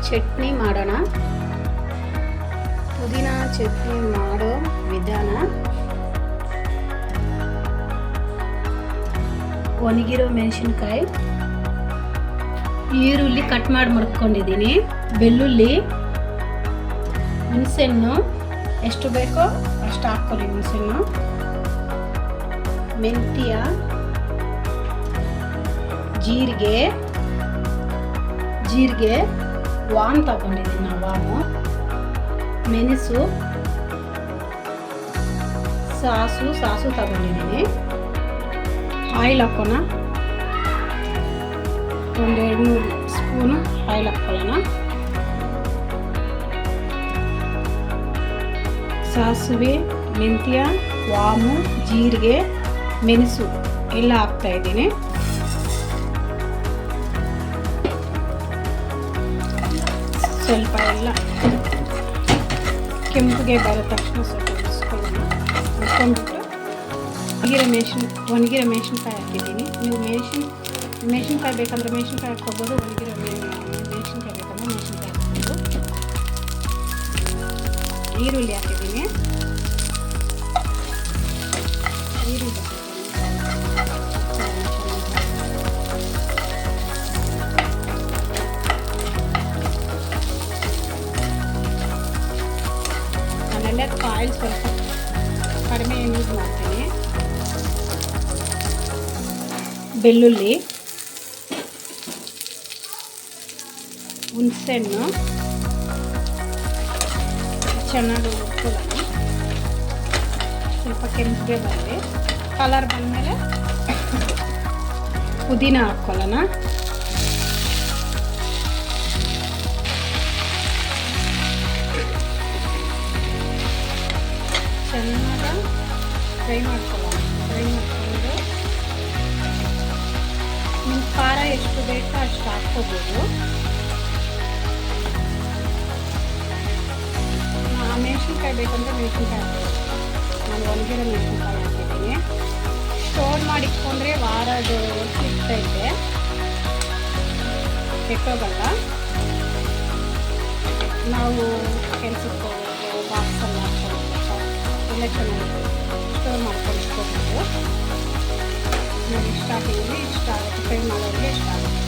ಚಟ್ನಿ ಮಾಡೋಣ. ಪುದೀನ ಚಟ್ನಿ ಮಾಡೋ ವಿಧಾನ: ಒಣಗಿರೋ ಮೆಣಸಿನ್ಕಾಯಿ, ಈರುಳ್ಳಿ ಕಟ್ ಮಾಡಿ ಮಡ್ಕೊಂಡಿದ್ದೀನಿ, ಬೆಳ್ಳುಳ್ಳಿ, ಹುಣಸೆಹಣ್ಣು ಎಷ್ಟು ಬೇಕೋ ಅಷ್ಟು ಹಾಕ್ಕೊಳ್ಳಿ. ಹುಣಸೆಹಣ್ಣು, ಮೆಂತ್ಯ, ಜೀರಿಗೆ, ವಾಮ್ ತಗೊಂಡಿದ್ದೀನಿ ನಾವು, ವಾಮು, ಮೆಣಸು, ಸಾಸು ತಗೊಂಡಿದ್ದೀನಿ. ಆಯಿಲ್ ಹಾಕೋಣ, ಒಂದು 2-3 ಸ್ಪೂನು ಆಯಿಲ್ ಹಾಕ್ಕೊಳ್ಳೋಣ. ಸಾಸಿವೆ, ಮೆಂತ್ಯ, ವಾಮು, ಜೀರಿಗೆ, ಮೆಣಸು ಎಲ್ಲ ಹಾಕ್ತಾಯಿದ್ದೀನಿ. ಸ್ವಲ್ಪ ಎಲ್ಲ ಕೆಂಪಿಗೆ ಬರೋ ತಕ್ಷಣ ಸ್ವಲ್ಪ ಉಸ್ಕೊಂಡ್ಬಿಟ್ಟು ಒಣಗಿರೋ ಮೆಣಸಿನ್ಕಾಯಿ ಹಾಕಿದ್ದೀನಿ. ನೀವು ಮೆಣಸಿನ್ಕಾಯಿ ಬೇಕಂದ್ರೆ ಮೆಣಸಿನ್ಕಾಯಿ ಹಾಕ್ಕೋಬೋದು, ಒಣಗಿರೋ ಮೆಣಸಿನ್ಕಾಯಿ ಬೇಕಂದ್ರೆ ಮೆಣಸಿನ್ಕಾಯಿ ಹಾಕ್ಬೋದು. ಈರುಳ್ಳಿ ಹಾಕಿದ್ದೀನಿ, ನಾನೆಲ್ಲದಕ್ಕೂ ಆಯಿಲ್ ಸ್ವಲ್ಪ ಕಡಿಮೆ ಯೂಸ್ ಮಾಡ್ತೀನಿ. ಬೆಳ್ಳುಳ್ಳಿ, ಹುಣಸೆಹಣ್ಣು ಚೆನ್ನಾಗಿ ಹುರ್ಕೊಳ್ಳೋಣ. ಸ್ವಲ್ಪ ಕೆಂಪಿಗೆ ಬರಲಿ, ಕಲರ್ ಬಂದಮೇಲೆ ಪುದೀನ ಹಾಕ್ಕೊಳ್ಳೋಣ. ಚೆನ್ನಾಗಿ ಫ್ರೈ ಮಾಡ್ಕೊಂಡು ನಿಮ್ಮ ಖಾರ ಎಷ್ಟು ಬೇಕೋ ಅಷ್ಟು ಹಾಕ್ಕೋಬೋದು. ಮೆಣಸಿನ್ಕಾಯಿ ಬೇಕಂದ್ರೆ ಮೆಣಸಿನ್ಕಾಯಿ ಹಾಕ್ಬೋದು. ನಾನು ಒಣಗಿರೋ ಮೆಣಸಿನ್ಕಾಯಿ ಹಾಕಿದ್ದೀನಿ. ಸ್ಟೋರ್ ಮಾಡಿಟ್ಕೊಂಡ್ರೆ ವಾರದ ಸಿಗ್ತೈತೆ, ಕೆಟ್ಟೋಗಲ್ಲ. ನಾವು ಕೆಲ್ಸಕ್ಕೆ ಹೋಗೋದು, ಬಾಕ್ಸಲ್ಲಿ ಹಾಕ್ಕೊಂಡು ಎಲ್ಲ ಚೆನ್ನಾಗಿ ಸ್ಟೋರ್ ಮಾಡ್ಕೊಂಡು ಇಟ್ಕೋಬೋದು. ನಾವು ಇಷ್ಟ ಹಾಕಿದ್ದೀವಿ, ಇಷ್ಟ ಆಗುತ್ತೆ, ಫ್ರೈ ಮಾಡೋರಿಗೆ ಇಷ್ಟ ಆಗುತ್ತೆ.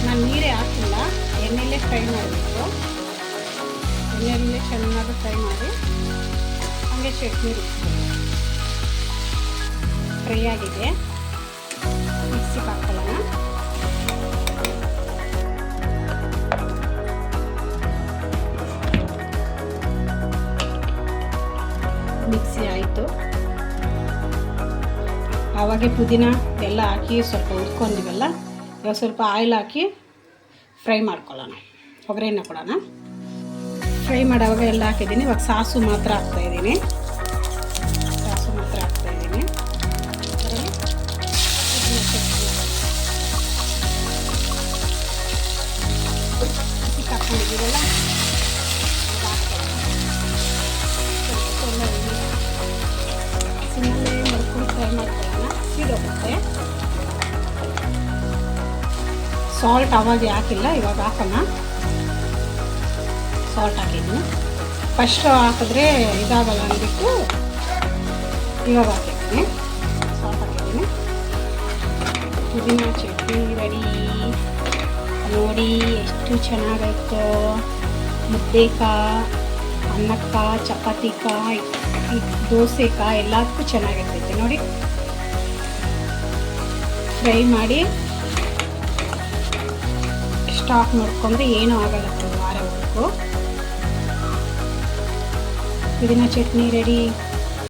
ನಾನು ನೀರೇ ಹಾಕಿಲ್ಲ, ಎಣ್ಣೆಯಲ್ಲೇ ಫ್ರೈ ಮಾಡಬೇಕು. ಎಣ್ಣೆಯಲ್ಲೇ ಚೆನ್ನಾಗಿ ಫ್ರೈ ಮಾಡಿ ಹಾಗೆ ಚಟ್ನಿ ರುಬ್ಬೇಕು. ಫ್ರೈ ಆಗಿದೆ, ಮಿಕ್ಸಿಗೆ ಹಾಕೊಳ್ಳೋಣ. ಮಿಕ್ಸಿ ಆಯಿತು. ಆವಾಗೆ ಪುದೀನ ಎಲ್ಲ ಹಾಕಿ ಸ್ವಲ್ಪ ಹುರ್ಕೊಂಡಿವಲ್ಲ, ಇವಾಗ ಸ್ವಲ್ಪ ಆಯಿಲ್ ಹಾಕಿ ಫ್ರೈ ಮಾಡ್ಕೊಳ್ಳೋಣ. ಒಗ್ಗರಣೆ ಕೊಡೋಣ. ಫ್ರೈ ಮಾಡೋವಾಗ ಎಲ್ಲ ಹಾಕಿದ್ದೀನಿ. ಇವಾಗ ಸಾಸು ಮಾತ್ರ ಹಾಕ್ತಾಯಿದ್ದೀನಿ. ಹಾಕ್ಕೊಂಡಿದ್ದೀವಲ್ಲ, ಸಿಮ್ಮಲ್ಲೇ ಮಾಡ್ಕೊಂಡು ಫ್ರೈ ಮಾಡ್ಕೊಳ್ಳೋಣ. ಸೀದೋಗುತ್ತೆ. ಸಾಲ್ಟ್ ಅವಾಗ ಹಾಕಿಲ್ಲ, ಇವಾಗ ಹಾಕೋಣ. ಸಾಲ್ಟ್ ಹಾಕಿದ್ದೀನಿ. ಫಸ್ಟ್ ಹಾಕಿದ್ರೆ ಇದಾಗಲ್ಲ ಅಂದ್ಬಿಟ್ಟು ಇವಾಗ ಹಾಕಿದ್ದೀನಿ. ಸಾಲ್ಟ್ ಹಾಕಿದ್ದೀನಿ. ಪುದೀನ ಚಟ್ನಿ ರೆಡಿ. ನೋಡಿ ಎಷ್ಟು ಚೆನ್ನಾಗಾಯ್ತು. ಮುದ್ದೆಕ, ಅನ್ನಕ್ಕ, ಚಪಾತಿಕ, ದೋಸೆಕ ಎಲ್ಲದಕ್ಕೂ ಚೆನ್ನಾಗಿರ್ತೈತೆ ನೋಡಿ. ಫ್ರೈ ಮಾಡಿ ಸ್ಟಾಕ್ ಮಾಡ್ಕೊಂಡ್ರೆ ಏನೂ ಆಗಲ್ಲ, ವಾರವರೆಗೂ. ಪುದೀನ ಚಟ್ನಿ ರೆಡಿ.